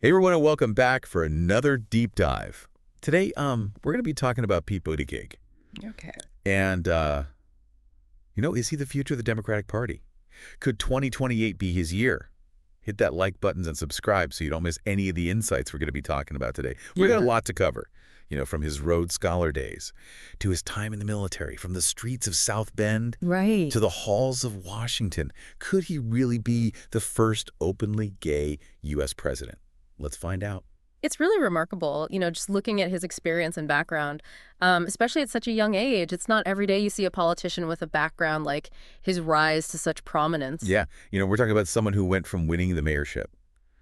Hey everyone, and welcome back for another deep dive. Today, we're going to be talking about Pete Buttigieg. Okay. And, is he the future of the Democratic Party? Could 2028 be his year? Hit that like buttons and subscribe so you don't miss any of the insights we're going to be talking about today. We got a lot to cover, from his Rhodes Scholar days to his time in the military, from the streets of South Bend Right. to the halls of Washington. Could he really be the first openly gay U.S. president? Let's find out. It's really remarkable, just looking at his experience and background, especially at such a young age. It's not every day you see a politician with a background like his rise to such prominence. Yeah, we're talking about someone who went from winning the mayorship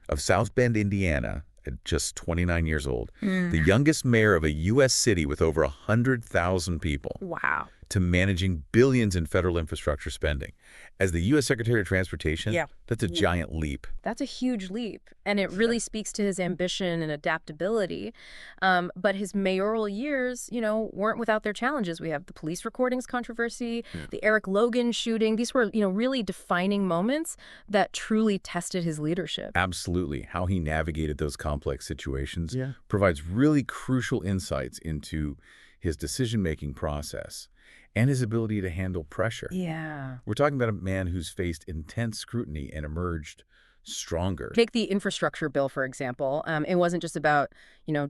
of South Bend, Indiana, at just 29 years old, the youngest mayor of a U.S. city with over 100,000 people, Wow. to managing billions in federal infrastructure spending. As the U.S. Secretary of Transportation, Yeah. that's a giant leap. That's a huge leap, and it really speaks to his ambition and adaptability. But his mayoral years, weren't without their challenges. We have the police recordings controversy, the Eric Logan shooting. These were, really defining moments that truly tested his leadership. Absolutely. How he navigated those complex situations provides really crucial insights into his decision-making process and his ability to handle pressure. Yeah. We're talking about a man who's faced intense scrutiny and emerged stronger. Take the infrastructure bill, for example. It wasn't just about,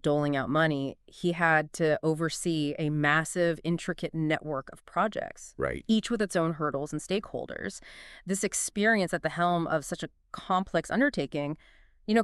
doling out money. He had to oversee a massive, intricate network of projects, Right. each with its own hurdles and stakeholders. This experience at the helm of such a complex undertaking,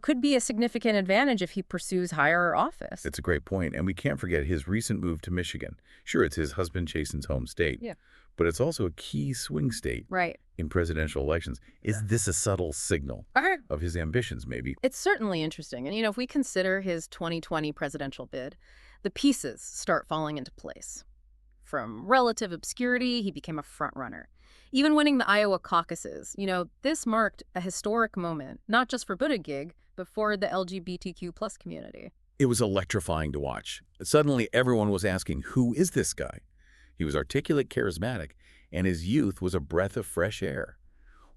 could be a significant advantage if he pursues higher office. It's a great point. And we can't forget his recent move to Michigan. Sure, it's his husband Jason's home state. Yeah. But it's also a key swing state Right. in presidential elections. Is this a subtle signal of his ambitions, maybe? It's certainly interesting. And, if we consider his 2020 presidential bid, the pieces start falling into place. From relative obscurity, he became a frontrunner. Even winning the Iowa caucuses, this marked a historic moment, not just for Buttigieg, but for the LGBTQ plus community. It was electrifying to watch. Suddenly, everyone was asking, who is this guy? He was articulate, charismatic, and his youth was a breath of fresh air.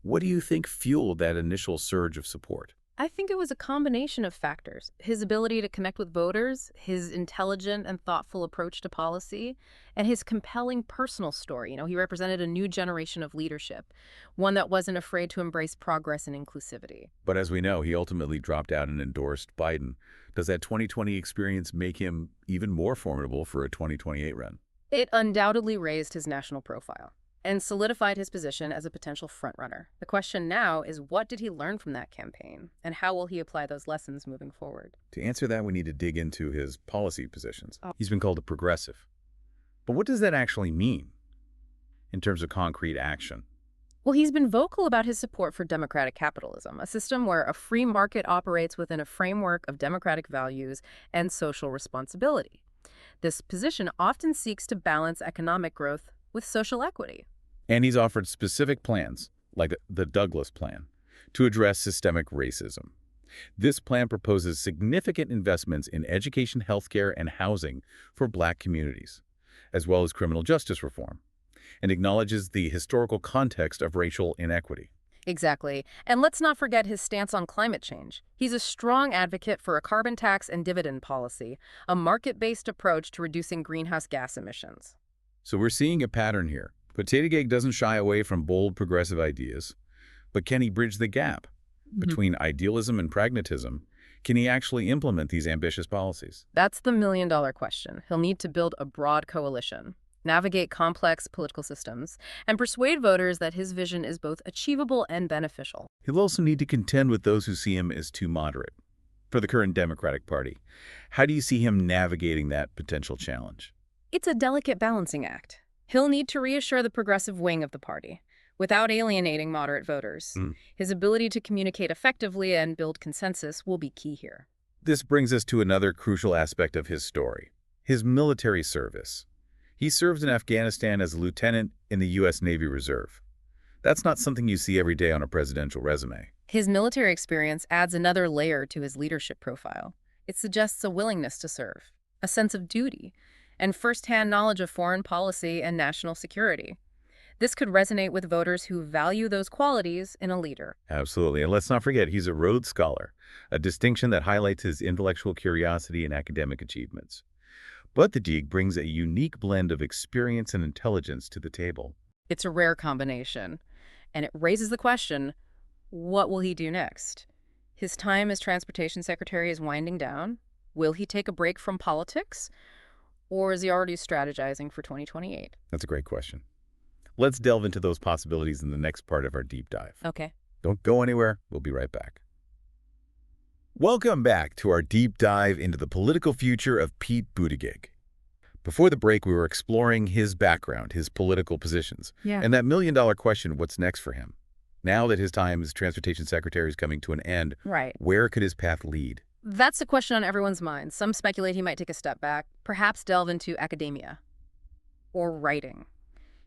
What do you think fueled that initial surge of support? I think it was a combination of factors. His ability to connect with voters, his intelligent and thoughtful approach to policy, and his compelling personal story. He represented a new generation of leadership, one that wasn't afraid to embrace progress and inclusivity. But as we know, he ultimately dropped out and endorsed Biden. Does that 2020 experience make him even more formidable for a 2028 run? It undoubtedly raised his national profile and solidified his position as a potential frontrunner. The question now is, what did he learn from that campaign, and how will he apply those lessons moving forward? To answer that, we need to dig into his policy positions. He's been called a progressive. But what does that actually mean in terms of concrete action? Well, he's been vocal about his support for democratic capitalism, a system where a free market operates within a framework of democratic values and social responsibility. This position often seeks to balance economic growth with social equity. And he's offered specific plans, like the Douglas Plan, to address systemic racism. This plan proposes significant investments in education, healthcare, and housing for Black communities, as well as criminal justice reform, and acknowledges the historical context of racial inequity. Exactly. And let's not forget his stance on climate change. He's a strong advocate for a carbon tax and dividend policy, a market-based approach to reducing greenhouse gas emissions. So we're seeing a pattern here. Buttigieg doesn't shy away from bold progressive ideas, but can he bridge the gap between idealism and pragmatism? Can he actually implement these ambitious policies? That's the million-dollar question. He'll need to build a broad coalition, navigate complex political systems, and persuade voters that his vision is both achievable and beneficial. He'll also need to contend with those who see him as too moderate. For the current Democratic Party, how do you see him navigating that potential challenge? It's a delicate balancing act. He'll need to reassure the progressive wing of the party without alienating moderate voters. His ability to communicate effectively and build consensus will be key here. This brings us to another crucial aspect of his story, his military service. He served in Afghanistan as a lieutenant in the U.S. Navy Reserve. That's not something you see every day on a presidential resume. His military experience adds another layer to his leadership profile. It suggests a willingness to serve, a sense of duty, and first-hand knowledge of foreign policy and national security. This could resonate with voters who value those qualities in a leader. Absolutely. And let's not forget, he's a Rhodes Scholar, a distinction that highlights his intellectual curiosity and academic achievements. Buttigieg brings a unique blend of experience and intelligence to the table. It's a rare combination, and it raises the question, what will he do next? His time as transportation secretary is winding down. Will he take a break from politics? Or is he already strategizing for 2028? That's a great question. Let's delve into those possibilities in the next part of our deep dive. Okay. Don't go anywhere. We'll be right back. Welcome back to our deep dive into the political future of Pete Buttigieg. Before the break, we were exploring his background, his political positions, Yeah. and that million-dollar question, what's next for him? Now that his time as transportation secretary is coming to an end, Right. where could his path lead? That's the question on everyone's mind. Some speculate he might take a step back, perhaps delve into academia or writing.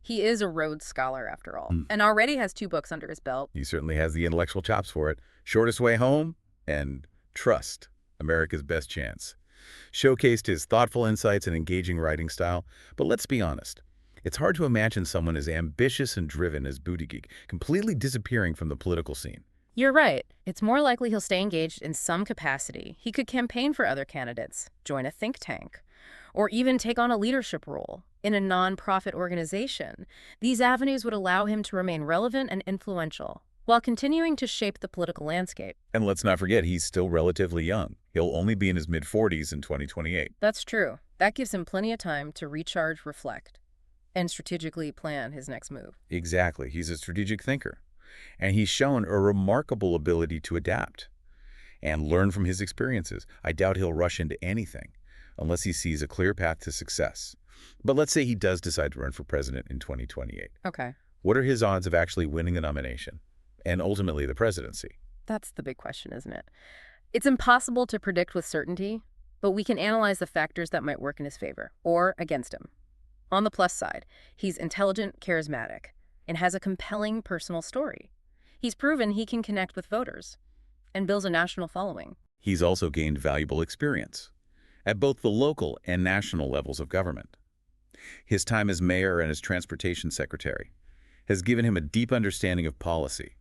He is a Rhodes Scholar, after all, and already has 2 books under his belt. He certainly has the intellectual chops for it. Shortest Way Home and Trust, America's Best Chance. Showcased his thoughtful insights and engaging writing style. But let's be honest, it's hard to imagine someone as ambitious and driven as Buttigieg completely disappearing from the political scene. You're right. It's more likely he'll stay engaged in some capacity. He could campaign for other candidates, join a think tank, or even take on a leadership role in a nonprofit organization. These avenues would allow him to remain relevant and influential while continuing to shape the political landscape. And let's not forget, he's still relatively young. He'll only be in his mid-40s in 2028. That's true. That gives him plenty of time to recharge, reflect, and strategically plan his next move. Exactly. He's a strategic thinker. And he's shown a remarkable ability to adapt and learn from his experiences. I doubt he'll rush into anything unless he sees a clear path to success. But let's say he does decide to run for president in 2028. Okay. What are his odds of actually winning the nomination and ultimately the presidency? That's the big question, isn't it? It's impossible to predict with certainty, but we can analyze the factors that might work in his favor or against him. On the plus side, he's intelligent, charismatic, and has a compelling personal story. He's proven he can connect with voters and builds a national following. He's also gained valuable experience at both the local and national levels of government. His time as mayor and as transportation secretary has given him a deep understanding of policy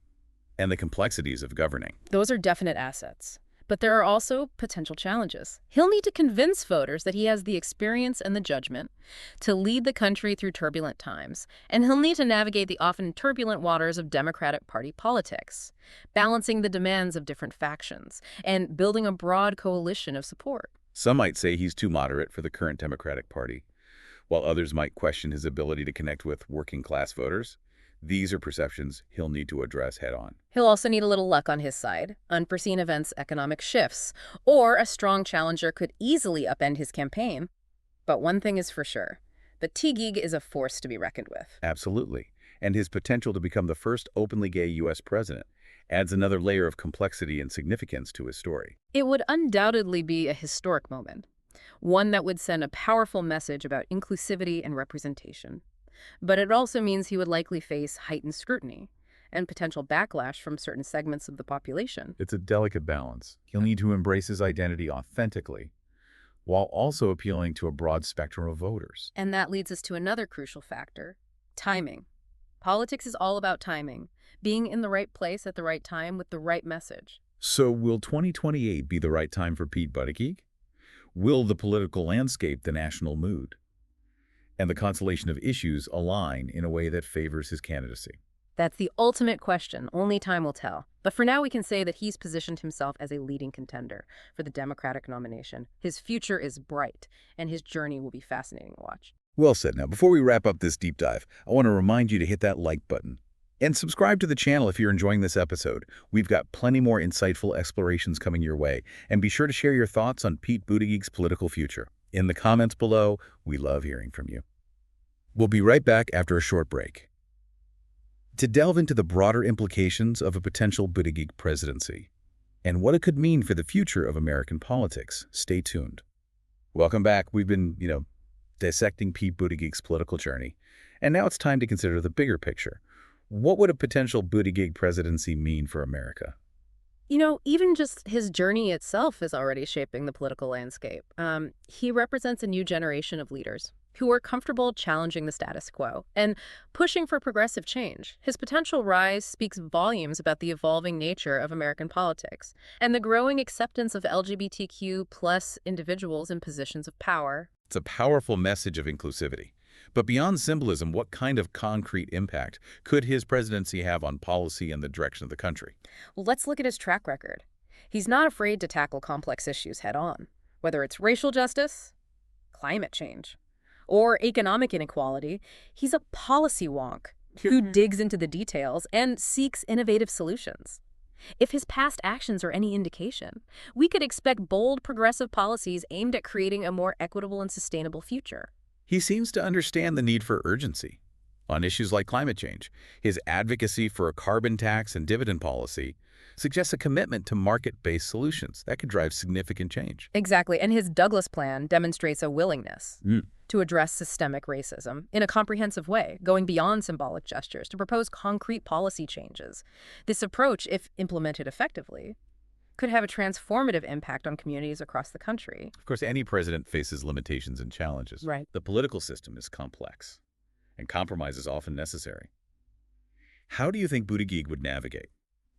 and the complexities of governing. Those are definite assets. But there are also potential challenges. He'll need to convince voters that he has the experience and the judgment to lead the country through turbulent times, and he'll need to navigate the often turbulent waters of Democratic Party politics, balancing the demands of different factions and building a broad coalition of support. Some might say he's too moderate for the current Democratic Party, while others might question his ability to connect with working-class voters. These are perceptions he'll need to address head-on. He'll also need a little luck on his side, unforeseen events, economic shifts, or a strong challenger could easily upend his campaign. But one thing is for sure, Buttigieg is a force to be reckoned with. Absolutely. And his potential to become the first openly gay U.S. president adds another layer of complexity and significance to his story. It would undoubtedly be a historic moment, one that would send a powerful message about inclusivity and representation. But it also means he would likely face heightened scrutiny and potential backlash from certain segments of the population. It's a delicate balance. He'll need to embrace his identity authentically, while also appealing to a broad spectrum of voters. And that leads us to another crucial factor, timing. Politics is all about timing, being in the right place at the right time with the right message. So will 2028 be the right time for Pete Buttigieg? Will the political landscape, the national mood, and the constellation of issues align in a way that favors his candidacy? That's the ultimate question. Only time will tell. But for now, we can say that he's positioned himself as a leading contender for the Democratic nomination. His future is bright, and his journey will be fascinating to watch. Well said. Now, before we wrap up this deep dive, I want to remind you to hit that like button and subscribe to the channel if you're enjoying this episode. We've got plenty more insightful explorations coming your way. And be sure to share your thoughts on Pete Buttigieg's political future in the comments below. We love hearing from you. We'll be right back after a short break to delve into the broader implications of a potential Buttigieg presidency and what it could mean for the future of American politics. Stay tuned. Welcome back. We've been, dissecting Pete Buttigieg's political journey, and now it's time to consider the bigger picture. What would a potential Buttigieg presidency mean for America? Even just his journey itself is already shaping the political landscape. He represents a new generation of leaders, who are comfortable challenging the status quo and pushing for progressive change. His potential rise speaks volumes about the evolving nature of American politics and the growing acceptance of LGBTQ plus individuals in positions of power. It's a powerful message of inclusivity. But beyond symbolism, what kind of concrete impact could his presidency have on policy and the direction of the country? Well, let's look at his track record. He's not afraid to tackle complex issues head on, whether it's racial justice, climate change, or economic inequality. He's a policy wonk who digs into the details and seeks innovative solutions. If his past actions are any indication, we could expect bold, progressive policies aimed at creating a more equitable and sustainable future. He seems to understand the need for urgency. On issues like climate change, his advocacy for a carbon tax and dividend policy suggests a commitment to market-based solutions that could drive significant change. Exactly, and his Douglas Plan demonstrates a willingness to address systemic racism in a comprehensive way, going beyond symbolic gestures to propose concrete policy changes. This approach, if implemented effectively, could have a transformative impact on communities across the country. Of course, any president faces limitations and challenges. Right. The political system is complex, and compromise is often necessary. How do you think Buttigieg would navigate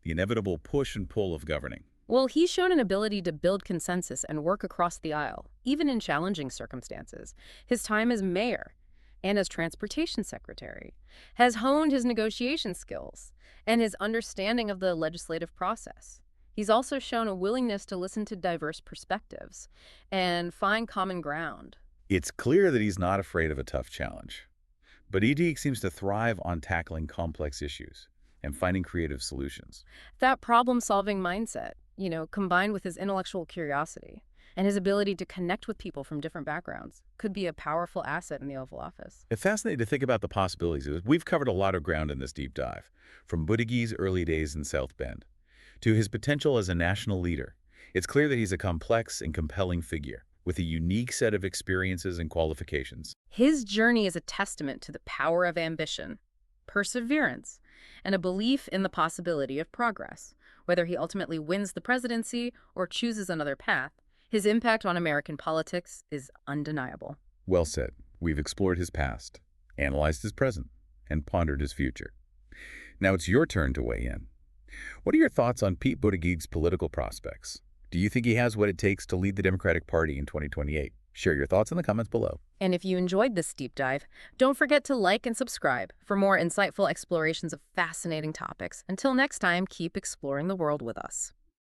the inevitable push and pull of governing? Well, he's shown an ability to build consensus and work across the aisle, even in challenging circumstances. His time as mayor and as transportation secretary has honed his negotiation skills and his understanding of the legislative process. He's also shown a willingness to listen to diverse perspectives and find common ground. It's clear that he's not afraid of a tough challenge. But Buttigieg seems to thrive on tackling complex issues and finding creative solutions. That problem-solving mindset, combined with his intellectual curiosity and his ability to connect with people from different backgrounds, could be a powerful asset in the Oval Office. It's fascinating to think about the possibilities. We've covered a lot of ground in this deep dive, from Buttigieg's early days in South Bend to his potential as a national leader. It's clear that he's a complex and compelling figure with a unique set of experiences and qualifications. His journey is a testament to the power of ambition, perseverance, and a belief in the possibility of progress. Whether he ultimately wins the presidency or chooses another path, his impact on American politics is undeniable. Well said. We've explored his past, analyzed his present, and pondered his future. Now it's your turn to weigh in. What are your thoughts on Pete Buttigieg's political prospects? Do you think he has what it takes to lead the Democratic Party in 2028? Share your thoughts in the comments below. And if you enjoyed this deep dive, don't forget to like and subscribe for more insightful explorations of fascinating topics. Until next time, keep exploring the world with us.